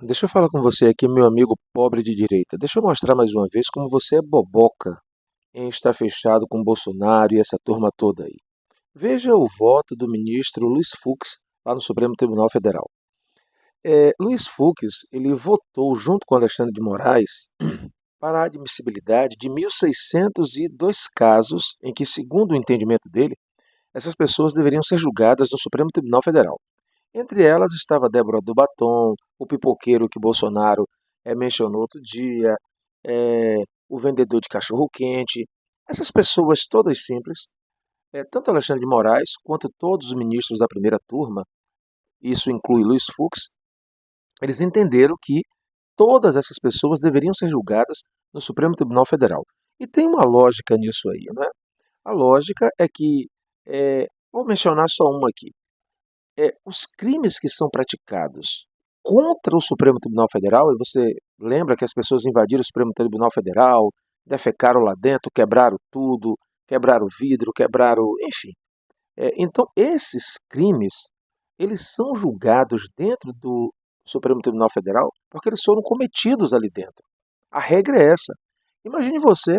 Deixa eu falar com você aqui, meu amigo pobre de direita. Deixa eu mostrar mais uma vez como você é boboca em estar fechado com Bolsonaro e essa turma toda aí. Veja o voto do ministro Luiz Fux lá no Supremo Tribunal Federal. Luiz Fux, ele votou junto com Alexandre de Moraes para a admissibilidade de 1.602 casos em que, segundo o entendimento dele, essas pessoas deveriam ser julgadas no Supremo Tribunal Federal. Entre elas estava Débora do Batom, o pipoqueiro que Bolsonaro mencionou outro dia, o vendedor de cachorro-quente. Essas pessoas todas simples, tanto Alexandre de Moraes quanto todos os ministros da primeira turma, isso inclui Luiz Fux, eles entenderam que todas essas pessoas deveriam ser julgadas no Supremo Tribunal Federal. E tem uma lógica nisso aí, não é? A lógica é que, vou mencionar só uma aqui. Os crimes que são praticados contra o Supremo Tribunal Federal, e você lembra que as pessoas invadiram o Supremo Tribunal Federal, defecaram lá dentro, quebraram tudo, quebraram vidro, quebraram, enfim. Então, esses crimes, eles são julgados dentro do Supremo Tribunal Federal porque eles foram cometidos ali dentro. A regra é essa. Imagine você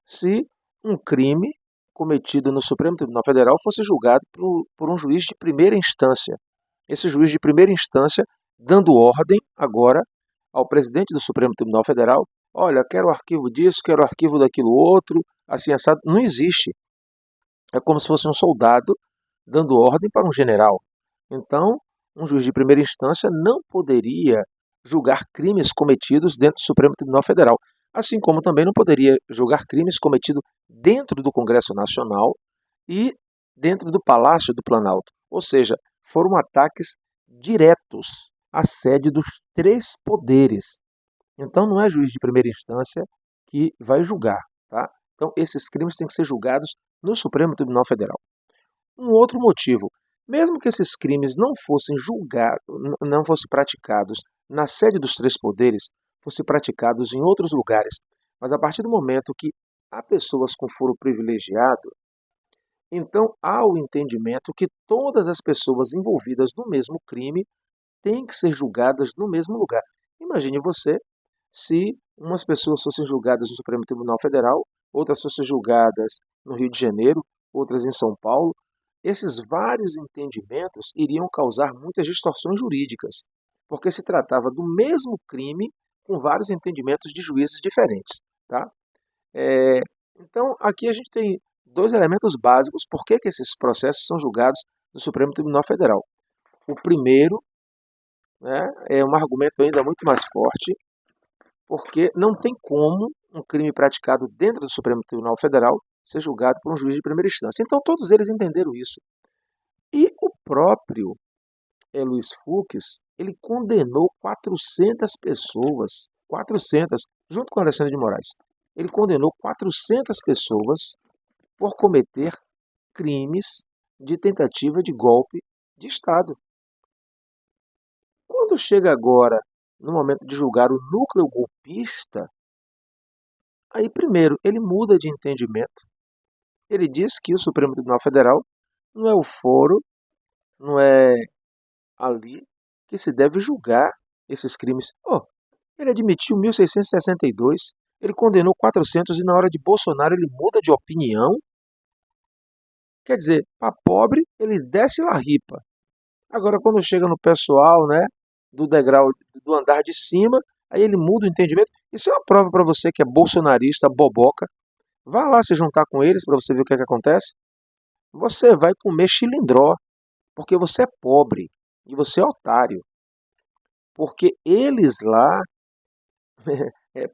se um crime cometido no Supremo Tribunal Federal fosse julgado por um juiz de primeira instância. Esse juiz de primeira instância dando ordem agora ao presidente do Supremo Tribunal Federal: olha, quero o arquivo disso, quero o arquivo daquilo outro, assim assado. Não existe. É como se fosse um soldado dando ordem para um general. Então, um juiz de primeira instância não poderia julgar crimes cometidos dentro do Supremo Tribunal Federal, assim como também não poderia julgar crimes cometidos dentro do Congresso Nacional e dentro do Palácio do Planalto. Ou seja, foram ataques diretos à sede dos três poderes. Então, não é juiz de primeira instância que vai julgar, tá? Então, esses crimes têm que ser julgados no Supremo Tribunal Federal. Um outro motivo, mesmo que esses crimes não fossem julgados, não fossem praticados na sede dos três poderes, fossem praticados em outros lugares, mas a partir do momento que há pessoas com foro privilegiado, então há o entendimento que todas as pessoas envolvidas no mesmo crime têm que ser julgadas no mesmo lugar. Imagine você se umas pessoas fossem julgadas no Supremo Tribunal Federal, outras fossem julgadas no Rio de Janeiro, outras em São Paulo. Esses vários entendimentos iriam causar muitas distorções jurídicas, porque se tratava do mesmo crime com vários entendimentos de juízes diferentes. Tá? É, então, aqui a gente tem dois elementos básicos por que esses processos são julgados no Supremo Tribunal Federal. O primeiro, né, é um argumento ainda muito mais forte, porque não tem como um crime praticado dentro do Supremo Tribunal Federal ser julgado por um juiz de primeira instância. Então todos eles entenderam isso. E o próprio Luiz Fux, ele condenou 400 pessoas, 400, junto com Alexandre de Moraes. Ele condenou 400 pessoas por cometer crimes de tentativa de golpe de Estado. Quando chega agora, no momento de julgar o núcleo golpista, aí primeiro ele muda de entendimento. Ele diz que o Supremo Tribunal Federal não é o foro, não é ali que se deve julgar esses crimes. Ele admitiu 1.662, ele condenou 400 e na hora de Bolsonaro ele muda de opinião. Quer dizer, para pobre ele desce lá ripa. Agora quando chega no pessoal, né, do degrau, do andar de cima, aí ele muda o entendimento. Isso é uma prova para você que é bolsonarista, boboca. Vá lá se juntar com eles para você ver o que acontece. Você vai comer chilindró, porque você é pobre e você é otário. Porque eles lá,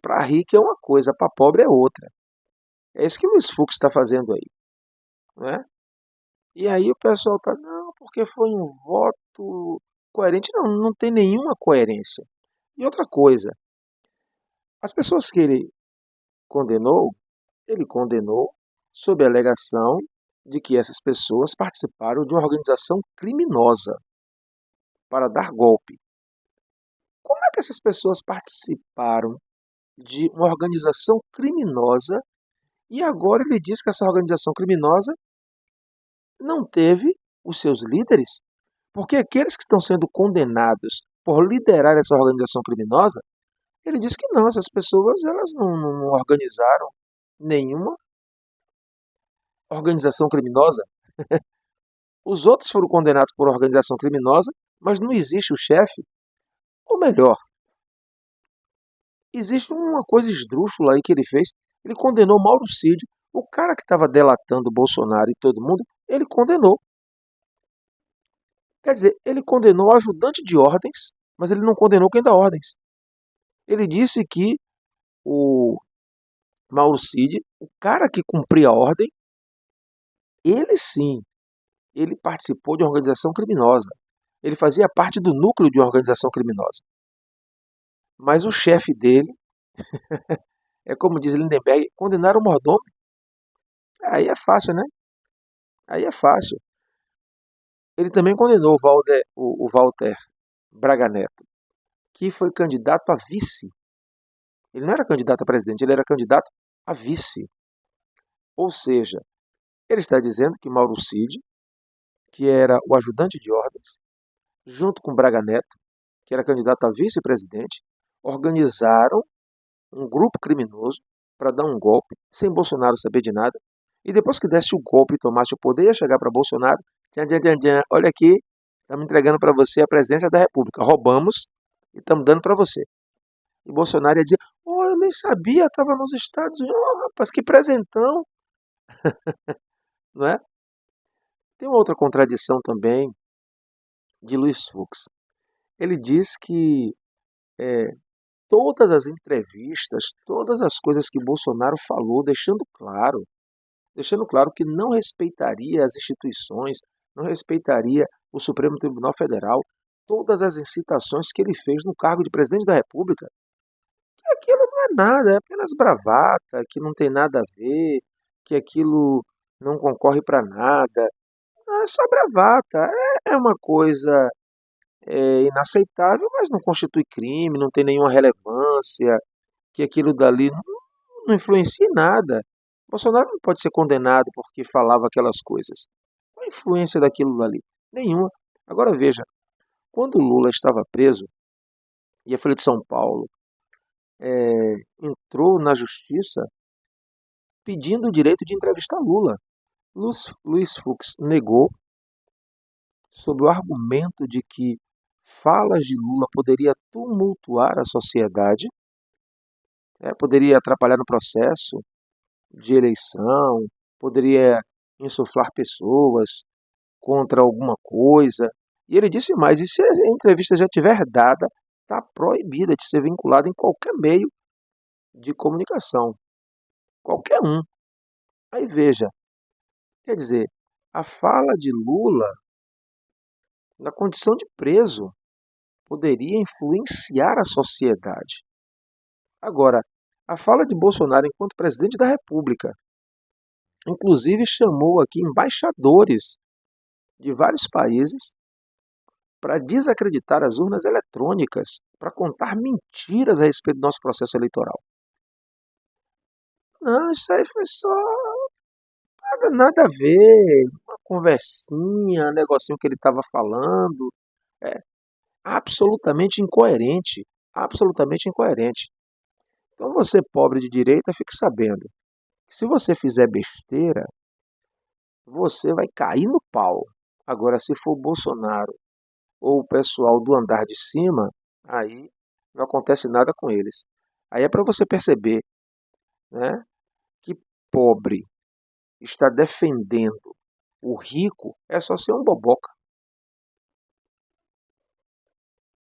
para rico é uma coisa, para pobre é outra. É isso que o Luiz Fux está fazendo aí. Né? E aí o pessoal está, não, porque foi um voto coerente. Não, não tem nenhuma coerência. E outra coisa, as pessoas que ele condenou sob a alegação de que essas pessoas participaram de uma organização criminosa para dar golpe. Como é que essas pessoas participaram de uma organização criminosa e agora ele diz que essa organização criminosa não teve os seus líderes? Porque aqueles que estão sendo condenados por liderar essa organização criminosa, ele disse que não, essas pessoas elas não organizaram nenhuma organização criminosa. Os outros foram condenados por organização criminosa, mas não existe o chefe, ou melhor, existe uma coisa esdrúxula aí que ele fez. Ele condenou Mauro Cid, o cara que estava delatando Bolsonaro e todo mundo, ele condenou. Quer dizer, ele condenou o ajudante de ordens, mas ele não condenou quem dá ordens. Ele disse que o Mauro Cid, o cara que cumpria a ordem, ele sim, ele participou de uma organização criminosa. Ele fazia parte do núcleo de uma organização criminosa. Mas o chefe dele, é como diz Lindenberg, condenar o mordomo. Aí é fácil, né? Aí é fácil. Ele também condenou o Walter Braga Neto, que foi candidato a vice. Ele não era candidato a presidente, ele era candidato a vice. Ou seja, ele está dizendo que Mauro Cid, que era o ajudante de ordens, junto com Braga Neto, que era candidato a vice-presidente, organizaram um grupo criminoso para dar um golpe, sem Bolsonaro saber de nada, e depois que desse o golpe e tomasse o poder, ia chegar para Bolsonaro, tchan, tchan, tchan, tchan, olha aqui, estamos entregando para você a presidência da República, roubamos e estamos dando para você. E Bolsonaro ia dizer, oh, eu nem sabia, estava nos Estados Unidos, oh, rapaz, que presentão, não é? Tem uma outra contradição também de Luiz Fux. Ele diz que todas as entrevistas, todas as coisas que Bolsonaro falou, deixando claro que não respeitaria as instituições, não respeitaria o Supremo Tribunal Federal, todas as incitações que ele fez no cargo de presidente da República, que aquilo não é nada, é apenas bravata, que não tem nada a ver, que aquilo não concorre para nada, é só bravata, é uma coisa inaceitável, mas não constitui crime, não tem nenhuma relevância, que aquilo dali não influencia em nada. Bolsonaro não pode ser condenado porque falava aquelas coisas. Qual a influência daquilo dali? Nenhuma. Agora veja, quando Lula estava preso e a Folha de São Paulo entrou na justiça pedindo o direito de entrevistar Lula, Luiz Fux negou sob o argumento de que falas de Lula poderia tumultuar a sociedade, poderia atrapalhar no processo de eleição, poderia insuflar pessoas contra alguma coisa. E ele disse mais, e se a entrevista já estiver dada, está proibida de ser vinculada em qualquer meio de comunicação. Qualquer um. Aí veja, quer dizer, a fala de Lula, na condição de preso, poderia influenciar a sociedade. Agora, a fala de Bolsonaro enquanto presidente da República, inclusive chamou aqui embaixadores de vários países para desacreditar as urnas eletrônicas, para contar mentiras a respeito do nosso processo eleitoral. Não, isso aí foi só nada a ver, uma conversinha, um negocinho que ele estava falando. É absolutamente incoerente, absolutamente incoerente. Então você, pobre de direita, fique sabendo que se você fizer besteira, você vai cair no pau. Agora, se for Bolsonaro ou o pessoal do andar de cima, aí não acontece nada com eles. Aí é para você perceber, né, que pobre está defendendo o rico é só ser um boboca.